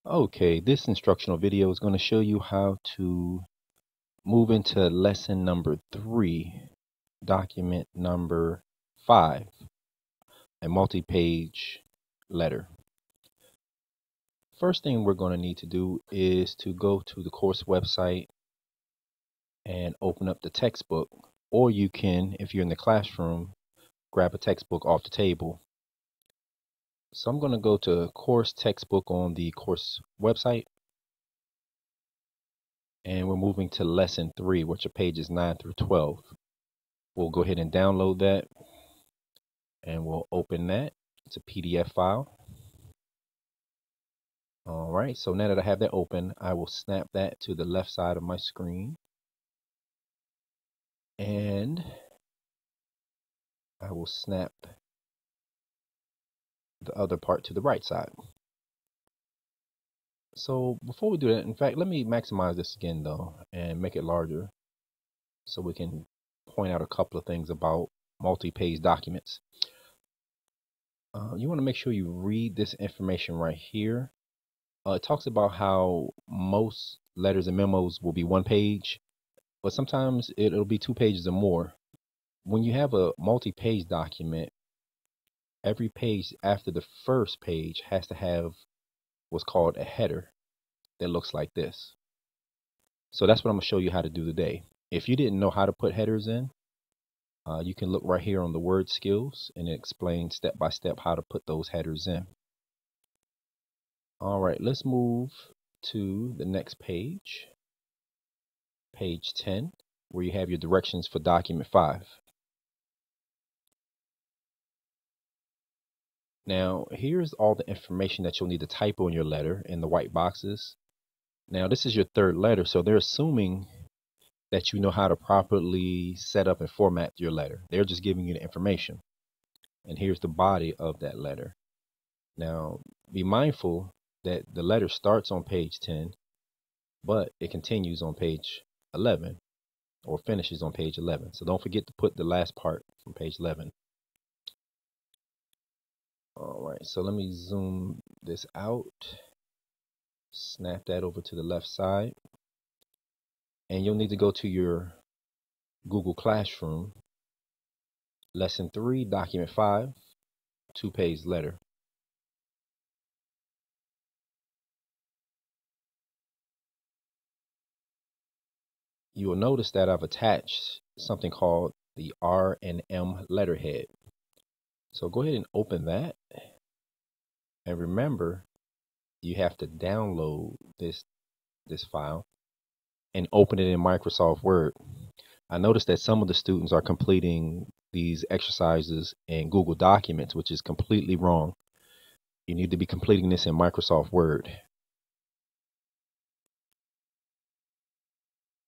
Okay, this instructional video is going to show you how to move into lesson number 3, document number 5, a multi-page letter. First thing we're going to need to do is to go to the course website and open up the textbook, or you can, if you're in the classroom, grab a textbook off the table. So I'm going to go to course textbook on the course website. And we're moving to lesson 3, which are pages 9 through 12. We'll go ahead and download that, and we'll open that. It's a PDF file. All right, so now that I have that open, I will snap that to the left side of my screen, and I will snap the other part to the right side. So before we do that, in fact, let me maximize this again though and make it larger so we can point out a couple of things about multi-page documents. You want to make sure you read this information right here. It talks about how most letters and memos will be 1 page, but sometimes it'll be 2 pages or more. When you have a multi-page document, every page after the first page has to have what's called a header that looks like this. So that's what I'm going to show you how to do today. If you didn't know how to put headers in, you can look right here on the word skills, and it explains step by step how to put those headers in. All right, let's move to the next page, page 10, where you have your directions for document 5. Now, here's all the information that you'll need to type on your letter in the white boxes. Now, this is your 3rd letter, so they're assuming that you know how to properly set up and format your letter. They're just giving you the information. And here's the body of that letter. Now, be mindful that the letter starts on page 10, but it continues on page 11 or finishes on page 11. So don't forget to put the last part from page 11. All right, so let me zoom this out, snap that over to the left side, and you'll need to go to your Google Classroom, lesson 3, document 5, 2-page letter. You will notice that I've attached something called the R&M letterhead. So go ahead and open that, and remember, you have to download this file and open it in Microsoft Word. I noticed that some of the students are completing these exercises in Google Documents, which is completely wrong. You need to be completing this in Microsoft Word.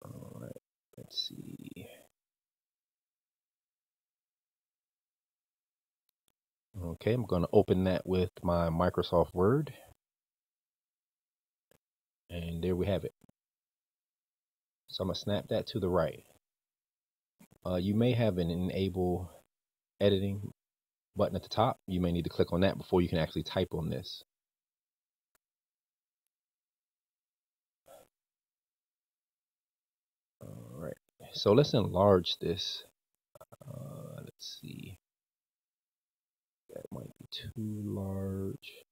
All right, let's see. Okay, I'm going to open that with my Microsoft Word. And there we have it. So I'm going to snap that to the right. You may have an enable editing button at the top. You may need to click on that before you can actually type on this. All right, so let's enlarge this. Let's see. That might be too large.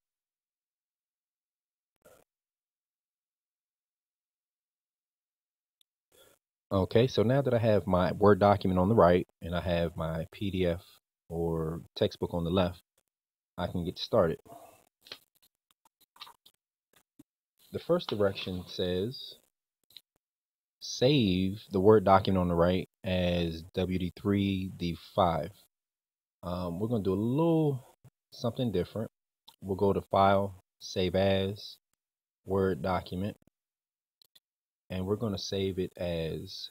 Okay, so now that I have my Word document on the right and I have my PDF or textbook on the left, I can get started. The first direction says save the Word document on the right as WD3D5. We're going to do a little something different. We'll go to File, Save As, Word document, and we're going to save it as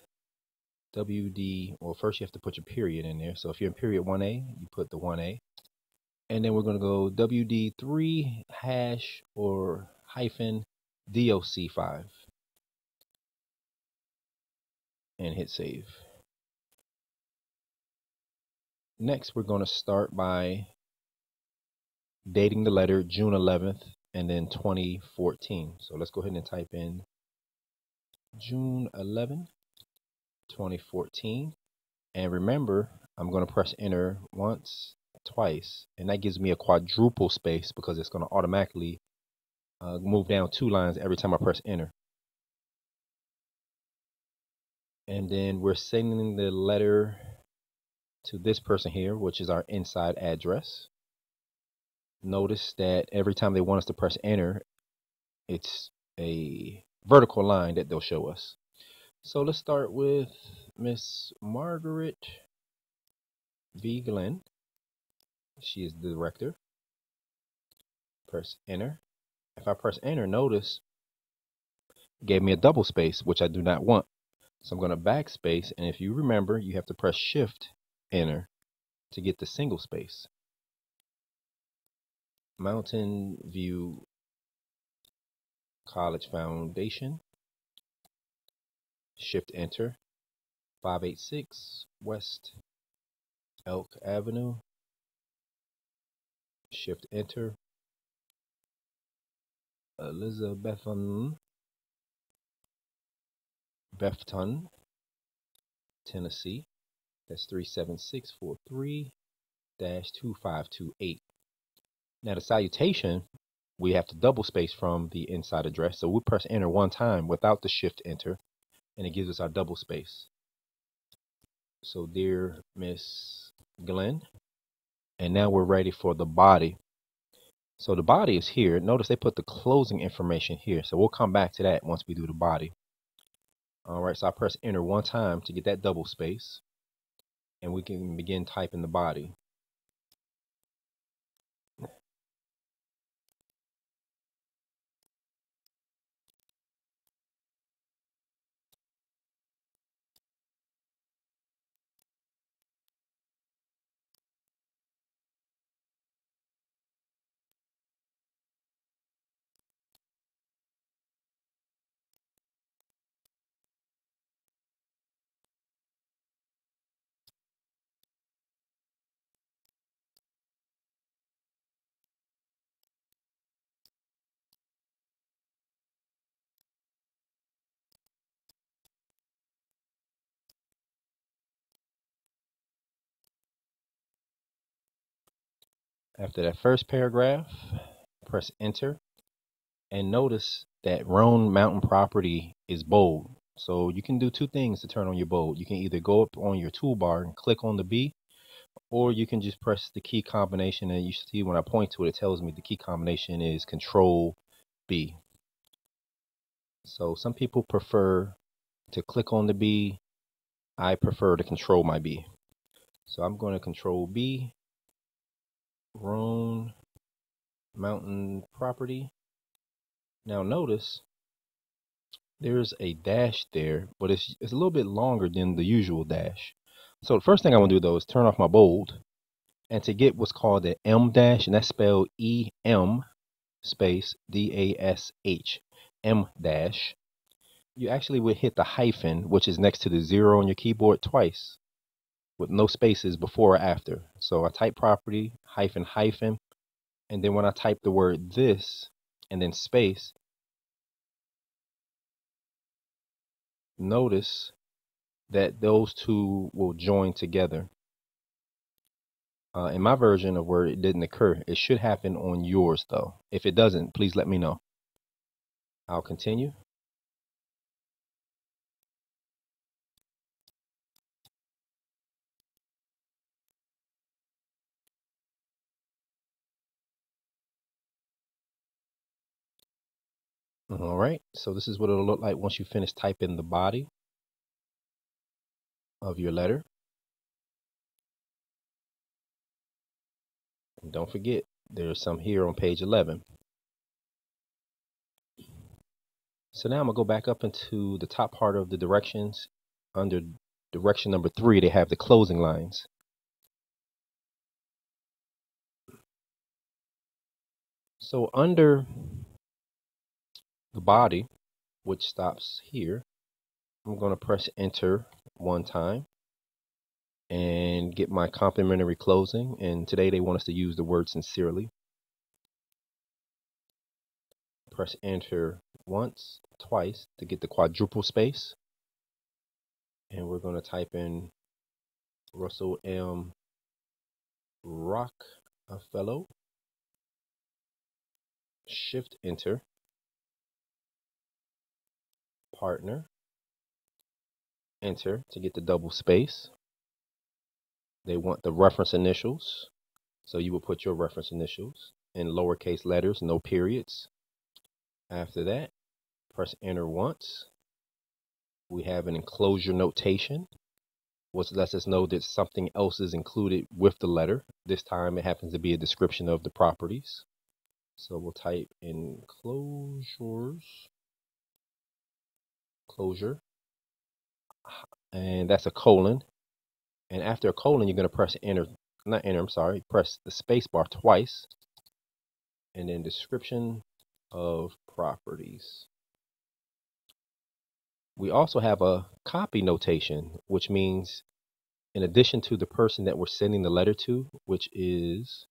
WD. Well, first you have to put your period in there. So if you're in period 1A, you put the 1A. And then we're going to go WD3 hash or hyphen DOC5 and hit save. Next, we're going to start by dating the letter June 11th, and then 2014. So let's go ahead and type in June 11, 2014. And remember, I'm going to press enter once, twice, and that gives me a quadruple space because it's going to automatically move down 2 lines every time I press enter. And then we're sending the letter to this person here, which is our inside address. Notice that every time they want us to press enter, it's a vertical line that they'll show us. So let's start with Miss Margaret V. Glenn. She is the director. Press enter. If I press enter, notice it gave me a double space, which I do not want. So I'm going to backspace, and if you remember, you have to press shift enter to get the single space. Mountain View College Foundation. Shift enter. 586 West Elk Avenue. Shift enter. Elizabethton, Tennessee. That's 37643-2528. Now the salutation, we have to double space from the inside address. So we'll press enter one time without the shift enter, and it gives us our double space. So dear Miss Glenn, and now we're ready for the body. So the body is here. Notice they put the closing information here. So we'll come back to that once we do the body. All right, so I press enter one time to get that double space, and we can begin typing the body. After that first paragraph, press enter, and notice that Roan Mountain property is bold. So you can do two things to turn on your bold. You can either go up on your toolbar and click on the B, or you can just press the key combination, and you see when I point to it, it tells me the key combination is Control B. So some people prefer to click on the B. I prefer to control my B. So I'm going to Control B, Roan Mountain property. Now notice there's a dash there, but it's a little bit longer than the usual dash. So the first thing I want to do though is turn off my bold, and to get what's called the M dash, and that's spelled EM space DASH, M dash, you actually would hit the hyphen, which is next to the 0 on your keyboard, twice with no spaces before or after. So I type property hyphen hyphen, and then when I type the word this and then space, notice that those two will join together. In my version of Word, it didn't occur. It should happen on yours though. If it doesn't, please let me know. I'll continue. All right, so this is what it'll look like once you finish typing the body of your letter. And don't forget, there's some here on page 11. So now I'm gonna go back up into the top part of the directions. Under direction number 3, they have the closing lines. So under the body, which stops here, I'm going to press enter one time and get my complimentary closing. And today they want us to use the word sincerely. Press enter once, twice to get the quadruple space. And we're going to type in Russell M. Rockefeller. Shift enter. Partner. Enter to get the double space. They want the reference initials. So you will put your reference initials in lowercase letters, no periods. After that, press enter once. We have an enclosure notation, which lets us know that something else is included with the letter. This time it happens to be a description of the properties. So we'll type enclosures, closure, and that's a colon. And after a colon, you're going to press enter, not enter, I'm sorry, press the space bar twice, and then description of properties. We also have a copy notation, which means in addition to the person that we're sending the letter to, which is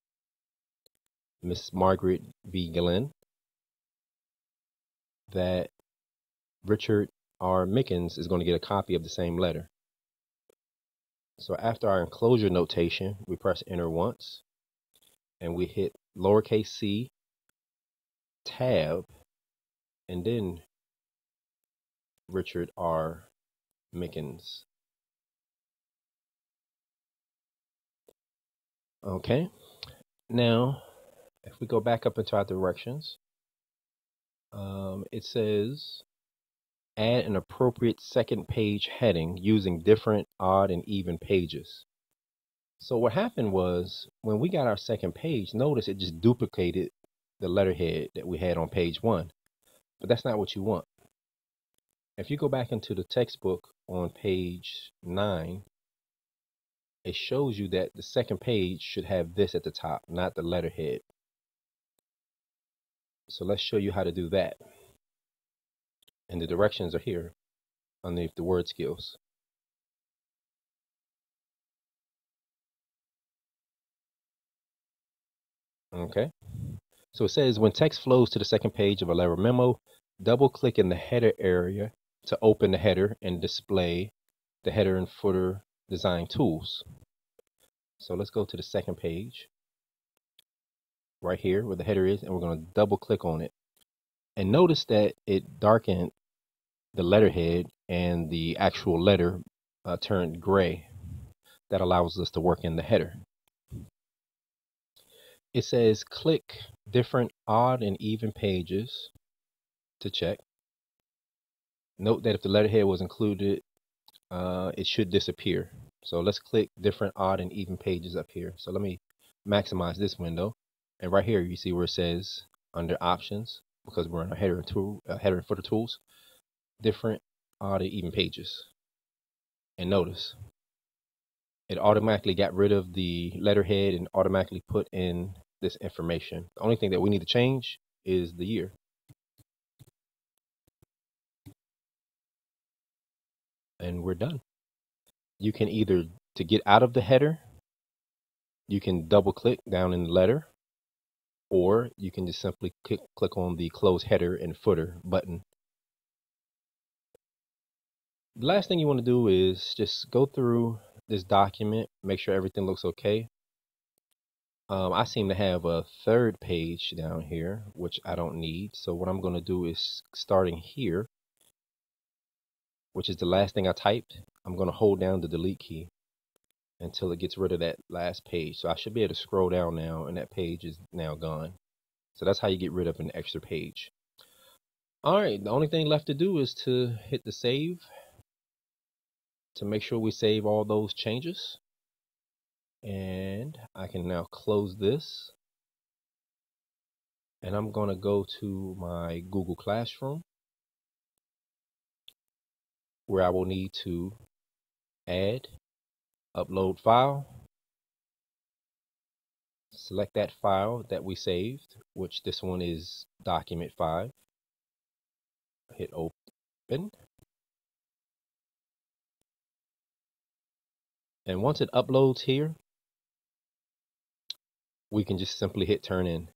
Miss Margaret V. Glenn, that Richard R. Mickens is going to get a copy of the same letter. So after our enclosure notation, we press enter once, and we hit lowercase c, tab, and then Richard R. Mickens. Okay, now if we go back up into our directions, it says add an appropriate second page heading using different odd and even pages. So what happened was when we got our second page, notice it just duplicated the letterhead that we had on page 1, but that's not what you want. If you go back into the textbook on page 9, it shows you that the second page should have this at the top, not the letterhead. So let's show you how to do that. And the directions are here underneath the word skills. Okay, so it says when text flows to the second page of a letter memo, double click in the header area to open the header and display the header and footer design tools. So let's go to the second page right here where the header is, and we're going to double click on it. And notice that it darkened the letterhead and the actual letter turned gray. That allows us to work in the header. It says click different odd and even pages to check. Note that if the letterhead was included, it should disappear. So let's click different odd and even pages up here. So let me maximize this window. And right here, you see where it says under options, because we're in a header and footer tools, different odd and even pages. And notice it automatically got rid of the letterhead and automatically put in this information. The only thing that we need to change is the year. And we're done. You can either, to get out of the header, you can double click down in the letter, or you can just simply click on the close header and footer button. The last thing you want to do is just go through this document, make sure everything looks okay. I seem to have a third page down here, which I don't need. So what I'm going to do is, starting here, which is the last thing I typed, I'm going to hold down the delete key until it gets rid of that last page. So I should be able to scroll down now, and that page is now gone. So that's how you get rid of an extra page. All right, the only thing left to do is to hit the save to make sure we save all those changes. And I can now close this. And I'm going to go to my Google Classroom, where I will need to add, upload file, select that file that we saved, which this one is document 5. Hit open. And once it uploads here, we can just simply hit turn in.